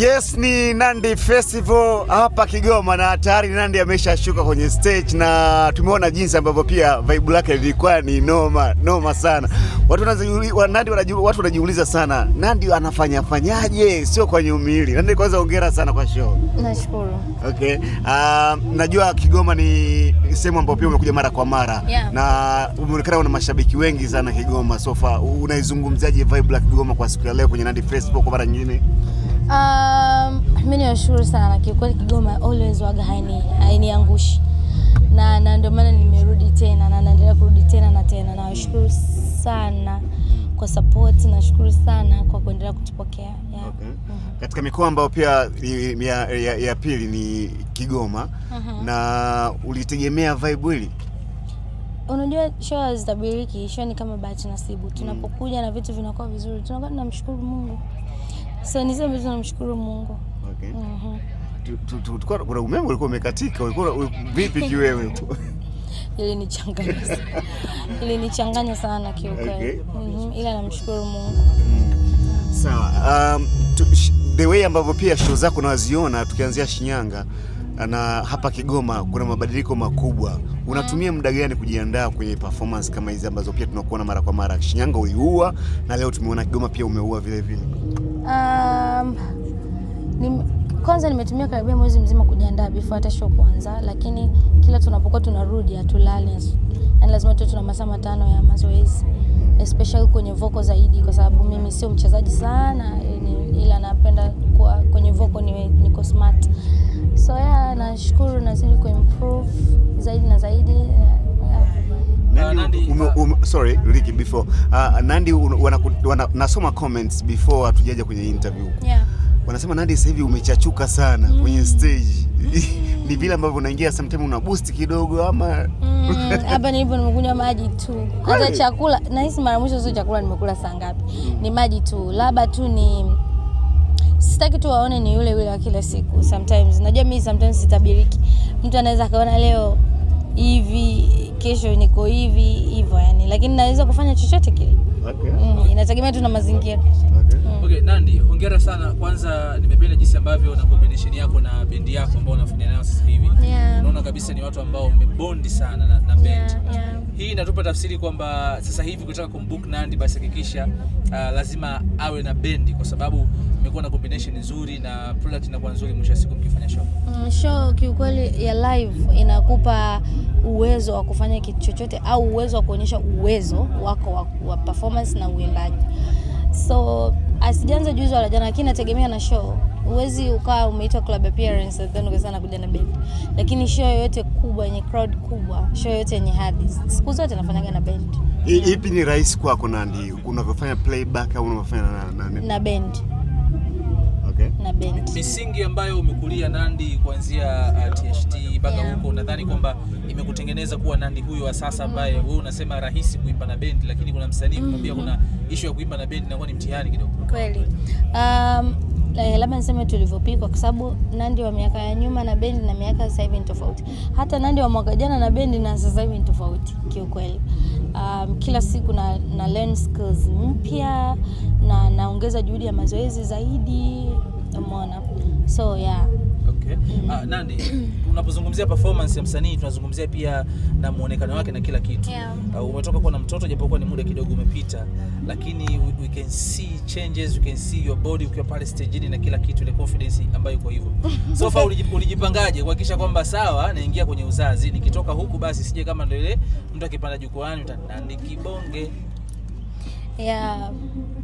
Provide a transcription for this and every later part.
Yes, ni Nandi Festival hapa Kigoma na tayari Nandi ameshashuka kwenye stage na tumeona jinsi ambavyo pia vibe lake lilikuwa ni noma sana. Watu wanajiuliza sana Nandi anafanyaje sio kwa nyumili. Nandi, kwanza hongera sana kwa show. Nashukuru. Okay. Najua Kigoma ni sehemu ambayo pia umekuja mara kwa mara, yeah. Na umeonekana una mashabiki wengi sana Kigoma. So far unaizungumzaje vibe la Kigoma kwa siku ya leo kwenye Nandi Festival kwa mara nyingine? Mimi nashukuru sana kiukweli. Kigoma always waga hainiangushi na ndio maana nimerudi tena na naendelea kurudi tena na tena. Nashukuru sana kwa support, nashukuru sana kwa kuendelea kutupokea. Yeah. Okay. Katika mikoa ambayo pia ya pili ni Kigoma, na ulitegemea vibe hili? Unajua show zitabiriki, show ni kama bahati nasibu. Tunapokuja na vitu vinakuwa vizuri, tunakuwa tunamshukuru Mungu. So niseme tunamshukuru Mungu. Okay. Kuna umeme ulikuwa umekatika, ulikuwa vipi kiwewe? Ilinichanganya sana kiukweli. Okay. Ila namshukuru Mungu. Sawa. The way ambavyo pia show zako naziona tukianzia Shinyanga na hapa Kigoma kuna mabadiliko makubwa. Unatumia muda gani kujiandaa kwenye performance kama hizi ambazo pia tunakuona mara kwa mara? Shinyanga uliua na leo tumeona Kigoma pia umeua vile vile. Kwanza nimetumia karibia mwezi mzima kujiandaa before hata show kuanza, lakini kila tunapokuwa tunarudi hatulali. Yani lazima tuwe tuna masaa 5 ya mazoezi, especially kwenye vocal zaidi, kwa sababu mimi sio mchezaji sana, ila napenda kuwa kwenye vocal niko smart. So yeah, nashukuru nazidi kuimprove zaidi na zaidi. Nandi, sorry Ricky, before Nandi nasoma comments before hatujaja kwenye interview. Yeah. Wanasema Nandi sasa hivi umechachuka sana kwenye stage. Ni vile ambavyo unaingia sometimes una boost kidogo ama hapa nilipo nimekunywa maji tu. Hata chakula nahisi mara mwisho sio chakula nimekula saa ngapi. Ni maji tu. Labda tu ni sitaki tu waone ni yule wa kila siku. Sometimes najua mimi sometimes sitabiriki. Mtu anaweza kaona leo hivi, kesho niko hivi hivyo yani, lakini naweza kufanya chochote kile. Okay. Inategemea tu na mazingira. Okay, Nandi, hongera sana. Kwanza nimependa jinsi ambavyo na combination yako na bendi yako ambao unafanya nayo sasa hivi. Yeah. Unaona kabisa ni watu ambao umebondi sana na band. Yeah. Hii inatupa tafsiri kwamba sasa hivi ukitaka kumbook Nandi basi hakikisha lazima awe na bendi, kwa sababu imekuwa na combination nzuri na product inakuwa nzuri mwisho wa siku mkifanya show. Show kiukweli ya live inakupa uwezo wa kufanya kitu chochote au uwezo wa kuonyesha uwezo wako wa performance na uimbaji. So asijanza juzi wala jana, lakini nategemea na show. Uwezi ukawa umeitwa club appearance then ukasana kuja na band. Lakini show yote kubwa yenye crowd kubwa, show yote yenye hadhi, siku zote nafanyaga na band. Ipi ni rahisi kwako Nandi? Unavyofanya playback au unavyofanya na band? Okay. Na band. Misingi ambayo umekulia Nandi kuanzia THT mpaka huko, nadhani kwamba imekutengeneza kuwa Nandi huyo wa sasa ambaye wewe unasema rahisi kuimba na band, lakini kuna msanii mwambia kuna issue ya kuimba na band inakuwa ni mtihani kidogo. Kweli. Labda niseme tulivyopikwa, kwa sababu Nandi wa miaka ya nyuma na band na miaka sasa hivi ni tofauti. Hata Nandi wa mwaka jana na band na sasa hivi ni tofauti kiukweli. Kila siku na learn skills mpya na naongeza juhudi ya mazoezi zaidi, umeona. So yeah. Okay. Nandi, tunapozungumzia performance ya msanii tunazungumzia pia na muonekano wake na kila kitu. Yeah. Umetoka kuwa na mtoto japokuwa ni muda kidogo umepita, lakini we can see changes, we can see your body ukiwa pale stage na kila kitu, ile confidence ambayo iko hivyo. So far ulijipangaje kuhakikisha kwamba sawa naingia kwenye uzazi, nikitoka huku basi sije kama ndio ile mtu akipanda jukwani Nandi kibonge? Yeah,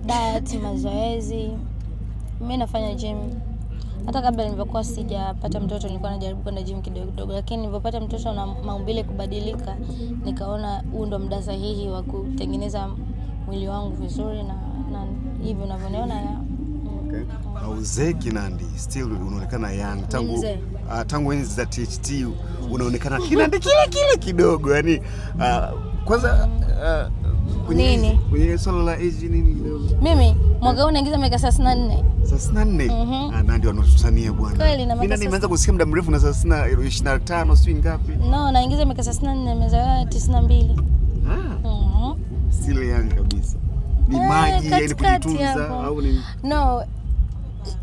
diet, mazoezi. Mimi nafanya gym. Hata kabla nilipokuwa sijapata mtoto nilikuwa najaribu kwenda gym kidogo, lakini nilipopata mtoto na maumbile kubadilika, nikaona huu ndo muda sahihi wa kutengeneza mwili wangu vizuri na hivi unavyoniona. Okay. Hauzeki Nandi, still unaonekana young tangu enzi za THT unaonekana Nandi kile kidogo yani. Kwanza kwenye swala la age nini kidogo? Mimi mwaka huu naingiza miaka 34. 34? Nandi wanatusania bwana. Kweli na mimi nimeanza kusikia muda mrefu na 25 sio ngapi? No, naingiza miaka 34, nimezaliwa 92. Still young kabisa. Ni maji yani kujitunza au ni? No,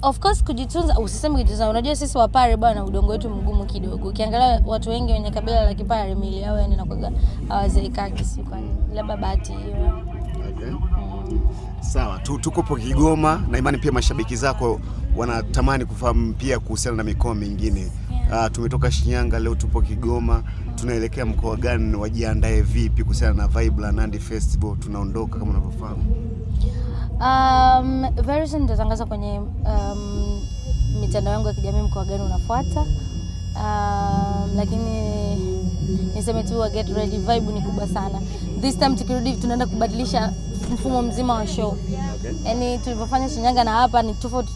of course kujitunza, usiseme kujitunza. Unajua sisi Wapare bwana, udongo wetu mgumu kidogo. Ukiangalia watu wengi wenye kabila la Kipare mili yao yani inakuwa hawazeekagi, si kwani labda bahati hiyo. Okay. Sawa, tuko Kigoma na imani pia mashabiki zako wanatamani kufahamu pia kuhusiana na mikoa mingine. Tumetoka Shinyanga, leo tupo Kigoma, tunaelekea mkoa gani? Wajiandae vipi kuhusiana na vibe la Nandi Festival? Tunaondoka kama unavyofahamu. Very soon nitatangaza kwenye mitandao yangu ya kijamii mkoa gani unafuata. Lakini niseme tu get ready, vibe ni kubwa sana. This time tukirudi tunaenda kubadilisha mfumo mzima wa show. Okay. Yaani tulivyofanya Shinyanga na hapa ni tofauti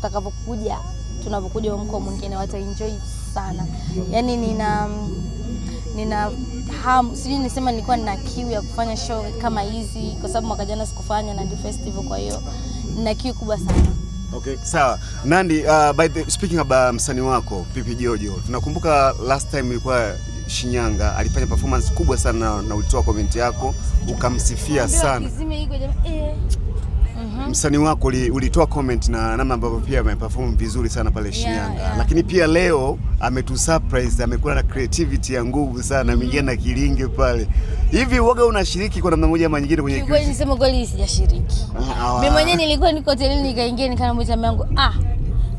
tunapokuja mkoa mwingine, wataenjoy sana. Yaani nina sijui nisema nilikuwa nina kiu ya kufanya show kama hizi kwa sababu mwaka jana sikufanya Nandi Festival, kwa hiyo nina kiu kubwa sana. Okay, sawa. Nandi, speaking about msanii wako Pipi Jojo, tunakumbuka last time ilikuwa Shinyanga, alifanya performance kubwa sana na ulitoa comment yako ukamsifia sana. Msanii wako ulitoa comment na namna ambavyo pia ameperform vizuri sana pale Shinyanga. Yeah. Lakini pia leo ametusurprise, amekuwa na creativity ya nguvu sana, ameingia na kilinge pale. Hivi waga unashiriki kwa namna moja ama nyingine kwenye kitu? Kweli nisema kweli sijashiriki. Mimi mwenyewe nilikuwa niko hotelini nikaingia nikamwita mume wangu,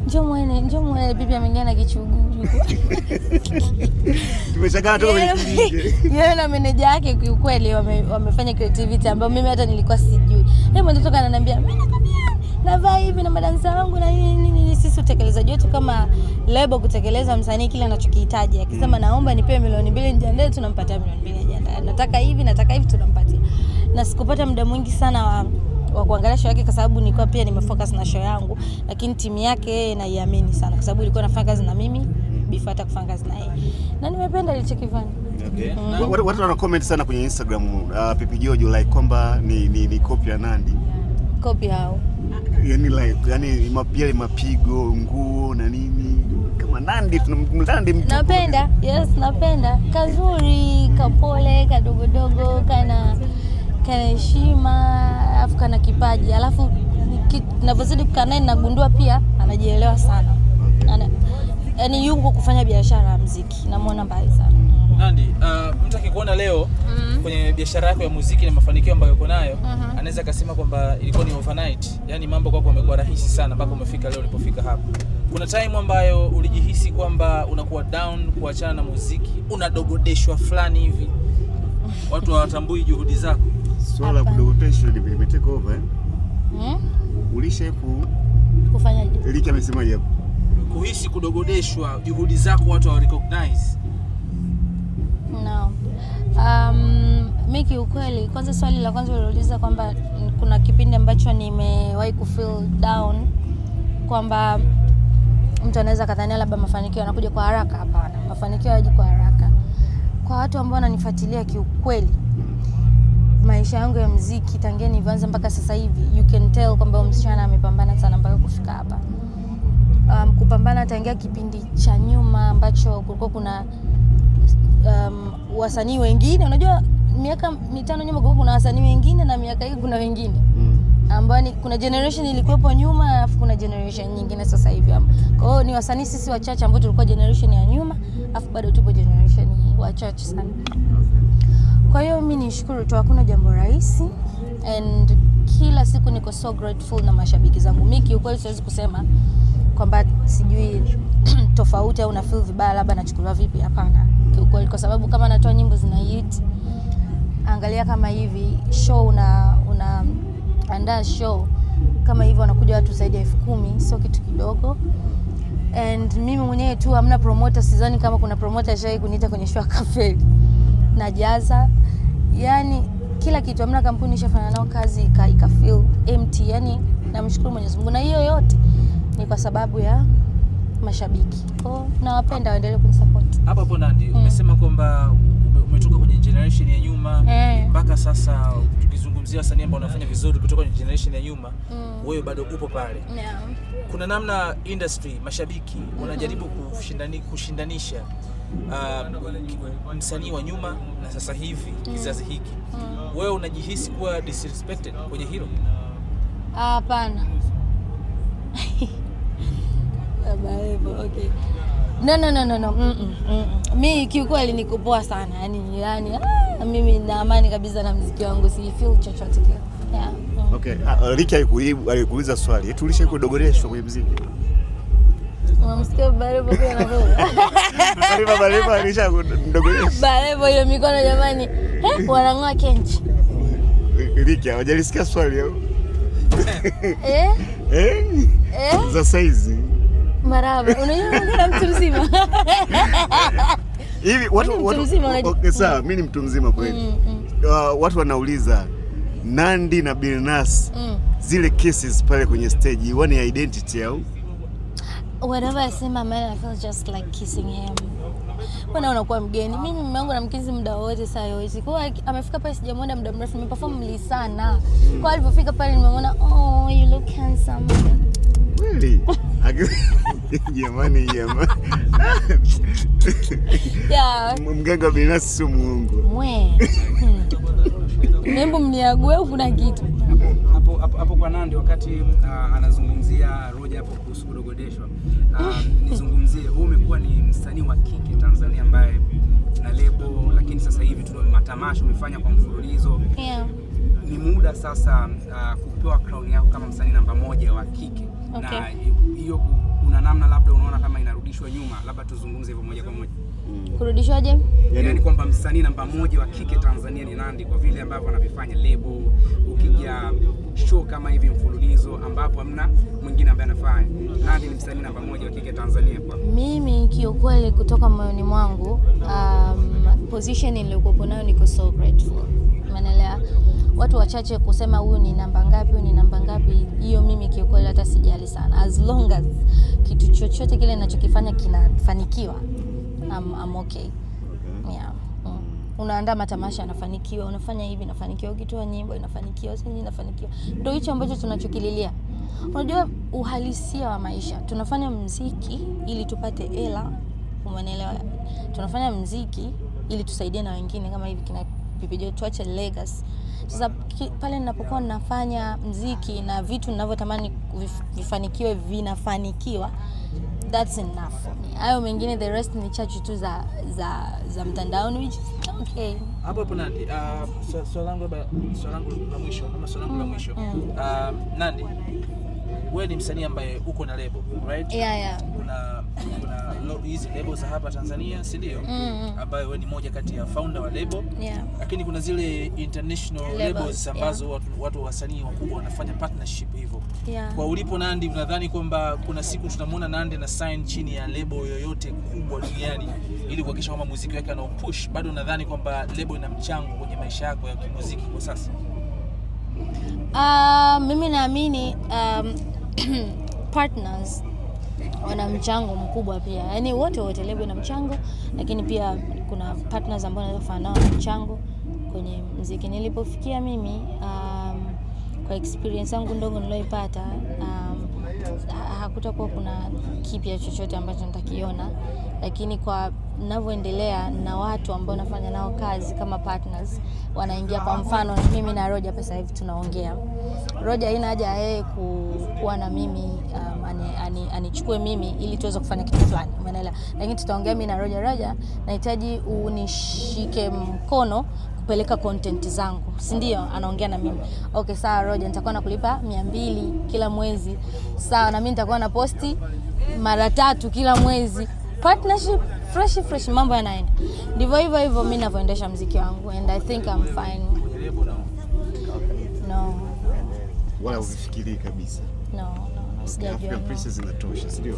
njoo muone Pipi ameingia na kichuguu. Tumechangana tu kwenye kilinge. Yeye na manager yake kweli wamefanya creativity ambayo mimi hata nilikuwa sijui. Yeye mwenyewe toka ananiambia, "Mimi nakwambia navaa hivi na madansa wangu na nini." Sisi utekelezaji wetu kama label kutekeleza msanii kile anachokihitaji. Akisema naomba nipewe milioni 2 nijiandae, tunampatia milioni 2 nijiandae. Nataka hivi tunampatia. Na sikupata muda mwingi sana wa kuangalia show yake kwa sababu nilikuwa pia nimefocus na show yangu, lakini timu yake naiamini sana kwa sababu ilikuwa nafanya kazi na mimi before hata kufanya kazi na yeye. Na nimependa alichokifanya. Okay. Watu wana comment sana kwenye Instagram Pipi Jojo like kwamba ni copy ya Nandi. Copy hao. Yani mapigo, nguo na nini kama Nandi mtu. Napenda, yes napenda. Kazuri, kapole, kadogodogo, kana heshima, alafu kana kipaji. Alafu ninavyozidi kukaa naye nagundua pia anajielewa sana. Yaani yuko kufanya biashara ya muziki. Namuona mbali sana. Nandi, mtu akikuona leo kwenye biashara yako ya muziki na mafanikio ambayo uko nayo, anaweza kusema kwamba ilikuwa ni overnight. Yaani mambo kwako yamekuwa rahisi sana mpaka umefika leo ulipofika hapa. Kuna time ambayo ulijihisi kwamba unakuwa down kuachana na muziki, unadogodeshwa fulani hivi. Watu hawatambui juhudi zako. Swala kudogodeshwa limetake over Ulisha kufanyaje? Liki amesemaje hapo? Kuhisi kudogodeshwa juhudi zako watu hawa recognize. No. Miki ukweli, kwanza swali la kwanza uliuliza kwamba kuna kipindi ambacho nimewahi kufeel down kwamba mtu anaweza kadhania labda mafanikio yanakuja kwa haraka. Hapana, mafanikio hayaji kwa haraka. Kwa watu ambao wananifuatilia kiukweli, maisha yangu ya muziki tangia nilianza mpaka sasa hivi, you can tell kwamba msichana amepambana sana mpaka kufika hapa. Kupambana tangia kipindi cha nyuma ambacho kulikuwa kuna wasanii wengine. Unajua miaka 5 nyuma kulikuwa kuna wasanii wengine na miaka hii kuna wengine. Ambao kuna generation ilikuwepo nyuma alafu kuna generation nyingine sasa hivi. Kwa hiyo ni wasanii sisi wachache ambao tulikuwa generation ya nyuma alafu bado tupo generation wachache sana. Kwa hiyo mimi nishukuru tu, hakuna jambo rahisi and kila siku niko so grateful na mashabiki zangu. Miki ukweli siwezi kusema kwamba sijui tofauti au na feel vibaya labda nachukuliwa vipi, hapana. Kiukweli kwa sababu kama natoa nyimbo zina hit, angalia kama hivi show andaa show kama hivi wanakuja watu zaidi ya 10,000, sio kitu kidogo. And mimi mwenyewe tu hamna promoter, sidhani kama kuna promoter shai kuniita kwenye show cafe na jaza. Yani kila kitu, hamna kampuni ishafanya nao kazi ika feel empty. Yani namshukuru Mwenyezi Mungu, na hiyo yote ni kwa sababu ya mashabiki. Nawapenda, waendelee kunisupport. Hapo Nandi, umesema kwamba umetoka kwenye generation ya nyuma mpaka sasa tukizungumzia wasanii ambao wanafanya vizuri kutoka kwenye generation ya nyuma, wewe bado upo pale. Yeah. Kuna namna industry, mashabiki wanajaribu kushindanisha msanii wa nyuma na sasa hivi kizazi hiki. Wewe unajihisi kuwa disrespected kwenye hilo? Hapana. Okay. No. Mi kiukweli niko poa sana. Yani mimi na amani kabisa na muziki wangu, si feel chochote kile. Yeah. Okay. Ricky alikuuliza swali. Tulisha kudogoreshwa kwenye muziki. Unamsikia Barebo pia anapoa. Barebo alisha kudogoreshwa. Barebo hiyo mikono jamani. Wanang'oa kenchi. Ricky, hajalisikia swali au? Eh? Za size. Maraba, unaona mtu mzima. Hivi watu okay, sawa, mimi ni mtu mzima kweli. Watu wanauliza Nandy na Billnass zile cases pale kwenye stage, wani identity au? Whenever I see my man, I feel just like kissing him. Bwana unakuwa mgeni. Mimi mume wangu namkizi muda wote saa yote. Kwa hiyo amefika pale sijamuona muda mrefu, nimeperform sana. Kwa alipofika pale nimemwona, oh you look handsome. Really? Jamani. Yeah. Mganga Billnass sio muongo. Nembo mniague au kuna kitu? Hapo kwa Nandy wakati anazungumzia Roja hapo kuhusu kudogodeshwa. Nizungumzie, wewe umekuwa ni msanii wa kike Tanzania ambaye na lebo, lakini sasa hivi tuna matamasha umefanya kwa mfululizo. Yeah. Ni muda sasa kupewa crown yako kama msanii namba 1 wa kike. Okay. Na hiyo kuna namna labda unaona kama inarudishwa nyuma, labda tuzungumze hivyo moja kwa moja. Kurudishwaje? Yaani kwamba msanii namba 1 wa kike Tanzania ni Nandy kwa vile ambavyo anavifanya lebo, ukija show kama hivi mfululizo ambapo hamna mwingine ambaye anafanya. Nandy ni msanii namba 1 wa kike Tanzania kwa. Mimi kiukweli kutoka moyoni mwangu position niliyokuwa nayo niko so grateful. Umeelewa? Watu wachache kusema huyu ni namba ngapi, hiyo mimi kiukweli hata sijali sana. As long as kitu chochote kile ninachokifanya kinafanikiwa, I'm okay. Yeah. Unaandaa matamasha yanafanikiwa, unafanya hivi inafanikiwa, ukitoa nyimbo inafanikiwa, sasa inafanikiwa. Ndio hicho ambacho tunachokililia. Unajua uhalisia wa maisha. Tunafanya muziki ili tupate hela, umeelewa? Tunafanya muziki ili tusaidie na wengine kama hivi kina Pipijo, tuache legacy. Sasa pale ninapokuwa nafanya muziki na vitu ninavyotamani vifanikiwe vinafanikiwa, that's enough for me. Hayo mengine the rest ni chachu tu za mtandaoni, which is okay. Hapo Nandy, swali langu la mwisho. Nandy, wewe ni msanii ambaye uko na label, right? Yeah. Kuna hizi labels za hapa Tanzania, si ndio? Ambayo wewe ni moja kati ya founder wa label. Yeah. Lakini kuna zile international labels ambazo watu wasanii wakubwa wanafanya partnership hivyo. Yeah. Kwa ulipo Nandy, unadhani kwamba kuna siku tutamwona Nandy na sign chini ya label yoyote kubwa duniani ili kuhakikisha kwamba muziki wake ana push? Bado unadhani kwamba label ina mchango kwenye maisha yako ya kimuziki kwa sasa? Mimi naamini partners wana mchango mkubwa pia. Yaani wote label na mchango, lakini pia kuna partners ambao wanaweza kufanya nao mchango kwenye muziki. Nilipofikia mimi kwa experience yangu ndogo niliyoipata, hakutakuwa kuna kipya chochote ambacho nitakiona, lakini kwa ninavyoendelea na watu ambao nafanya nao kazi kama partners wanaingia. Kwa mfano mimi na Roja pesa hivi tunaongea, Roja haina haja yeye kuwa na mimi anichukue mimi ili tuweze kufanya kitu fulani, umeelewa? Lakini tutaongea mimi na Roja, nahitaji unishike mkono kupeleka content zangu, si ndio? Anaongea na mimi, okay sawa Roja, nitakuwa nakulipa 200 kila mwezi, sawa, na mimi nitakuwa na posti mara 3 kila mwezi. Partnership fresh, mambo yanaenda. Ndivyo hivyo mimi ninavyoendesha muziki wangu, and I think I'm fine. No. Wala usifikiri kabisa. No, sijajua. African Princess inatosha, sio?